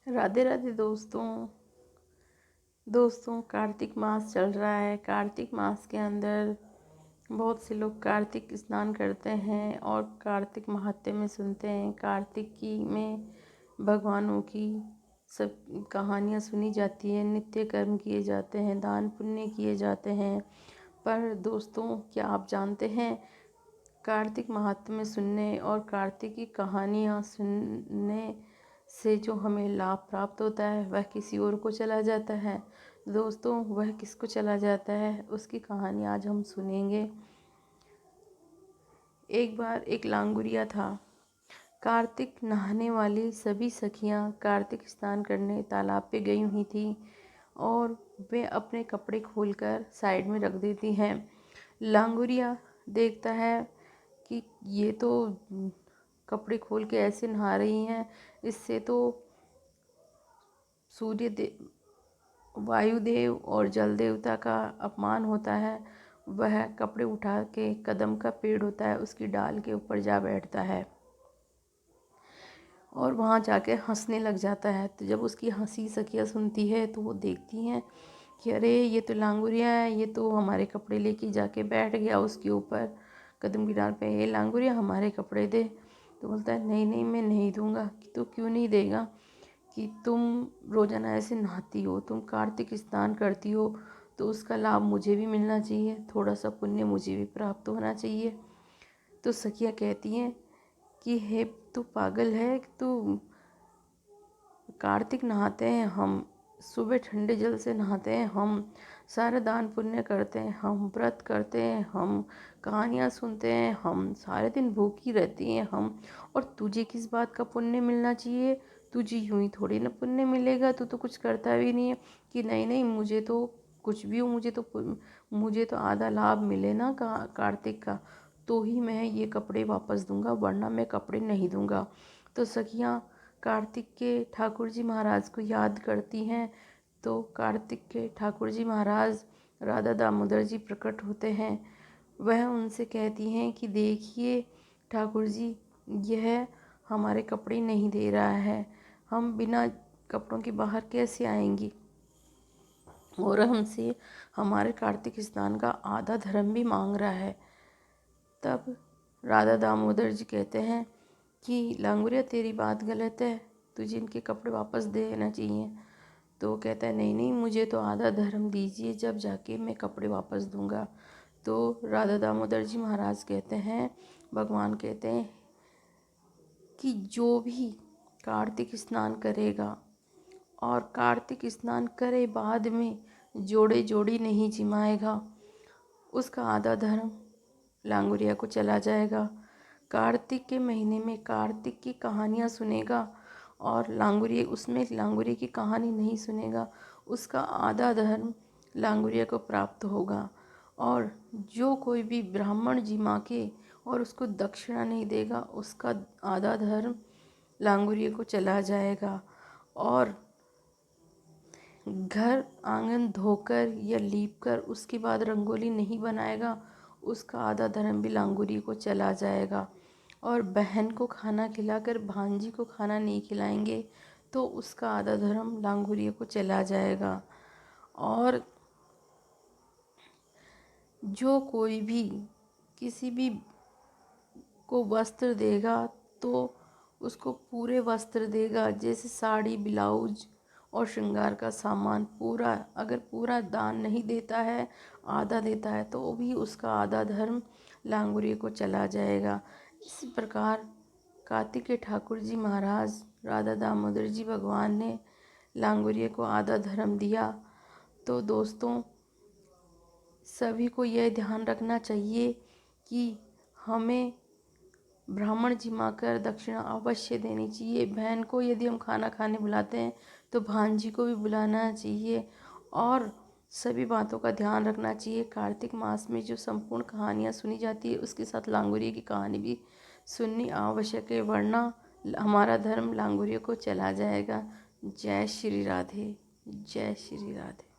राधे राधे दोस्तों कार्तिक मास चल रहा है। कार्तिक मास के अंदर बहुत से लोग कार्तिक स्नान करते हैं और कार्तिक महात्म्य में सुनते हैं। कार्तिक की में भगवानों की सब कहानियाँ सुनी जाती है, नित्य कर्म किए जाते हैं, दान पुण्य किए जाते हैं। पर दोस्तों, क्या आप जानते हैं कार्तिक महात्म्य सुनने और कार्तिक की कहानियाँ सुनने से जो हमें लाभ प्राप्त होता है वह किसी और को चला जाता है। दोस्तों, वह किसको चला जाता है उसकी कहानी आज हम सुनेंगे। एक बार एक लांगुरिया था। कार्तिक नहाने वाली सभी सखियां कार्तिक स्नान करने तालाब पे गई हुई थी और वे अपने कपड़े खोलकर साइड में रख देती हैं। लांगुरिया देखता है कि ये तो कपड़े खोल के ऐसे नहा रही हैं, इससे तो सूर्य देव, वायुदेव और जल देवता का अपमान होता है। वह कपड़े उठा के कदम का पेड़ होता है उसकी डाल के ऊपर जा बैठता है और वहाँ जाके हंसने लग जाता है। तो जब उसकी हंसी सखियाँ सुनती है तो वो देखती हैं कि अरे ये तो लांगुरिया है, ये तो हमारे कपड़े लेके जाके बैठ गया उसके ऊपर कदम की डाल पे। ये लांगुरिया हमारे कपड़े दे। तो बोलता है नहीं नहीं, मैं नहीं दूंगा। तो क्यों नहीं देगा? कि तुम रोज़ाना ऐसे नहाती हो, तुम कार्तिक स्नान करती हो, तो उसका लाभ मुझे भी मिलना चाहिए, थोड़ा सा पुण्य मुझे भी प्राप्त होना चाहिए। तो सखियाँ कहती हैं कि हे तू पागल है, तू कार्तिक नहाते हैं हम, सुबह ठंडे जल से नहाते हैं हम, सारे दान पुण्य करते हैं हम, व्रत करते हैं हम, कहानियाँ सुनते हैं हम, सारे दिन भूखी रहती हैं हम, और तुझे किस बात का पुण्य मिलना चाहिए? तुझे यूं ही थोड़ी ना पुण्य मिलेगा, तू तो कुछ करता भी नहीं है। कि नहीं नहीं, मुझे तो कुछ भी हो, मुझे तो आधा लाभ मिले ना कार्तिक का, तो ही मैं ये कपड़े वापस दूंगा, वरना मैं कपड़े नहीं दूंगा। तो सखियाँ कार्तिक के ठाकुर जी महाराज को याद करती हैं। तो कार्तिक के ठाकुर जी महाराज राधा दामोदर जी प्रकट होते हैं। वह उनसे कहती हैं कि देखिए ठाकुर जी, यह हमारे कपड़े नहीं दे रहा है, हम बिना कपड़ों के बाहर कैसे आएंगी, और हमसे हमारे कार्तिक स्नान का आधा धर्म भी मांग रहा है। तब राधा दामोदर जी कहते हैं कि लांगुरिया तेरी बात गलत है, तुझे इनके कपड़े वापस देना चाहिए। तो कहता है नहीं नहीं, मुझे तो आधा धर्म दीजिए, जब जाके मैं कपड़े वापस दूंगा। तो राधा दामोदर जी महाराज कहते हैं, भगवान कहते हैं कि जो भी कार्तिक स्नान करेगा और कार्तिक स्नान करे बाद में जोड़े जोड़ी नहीं जिमाएगा, उसका आधा धर्म लांगुरिया को चला जाएगा। कार्तिक के महीने में कार्तिक की कहानियाँ सुनेगा और लांगुरिया की कहानी नहीं सुनेगा, उसका आधा धर्म लांगुरिया को प्राप्त होगा। और जो कोई भी ब्राह्मण जी माँ के और उसको दक्षिणा नहीं देगा, उसका आधा धर्म लांगुरिया को चला जाएगा। और घर आंगन धोकर या लीपकर उसके बाद रंगोली नहीं बनाएगा, उसका आधा धर्म भी लांगुरी को चला जाएगा। और बहन को खाना खिलाकर भांजी को खाना नहीं खिलाएंगे तो उसका आधा धर्म लांगुरी को चला जाएगा। और जो कोई भी किसी भी को वस्त्र देगा तो उसको पूरे वस्त्र देगा, जैसे साड़ी, ब्लाउज और श्रृंगार का सामान पूरा। अगर पूरा दान नहीं देता है, आधा देता है, तो भी उसका आधा धर्म लांगुरिया को चला जाएगा। इसी प्रकार कार्तिक के ठाकुर जी महाराज राधा दामोदर जी भगवान ने लांगुरिया को आधा धर्म दिया। तो दोस्तों, सभी को यह ध्यान रखना चाहिए कि हमें ब्राह्मण जिमाकर दक्षिणा अवश्य देनी चाहिए। बहन को यदि हम खाना खाने बुलाते हैं तो भांजी को भी बुलाना चाहिए, और सभी बातों का ध्यान रखना चाहिए। कार्तिक मास में जो संपूर्ण कहानियाँ सुनी जाती है उसके साथ लांगुरिया की कहानी भी सुननी आवश्यक है, वरना हमारा धर्म लांगुरिया को चला जाएगा। जय श्री राधे, जय श्री राधे।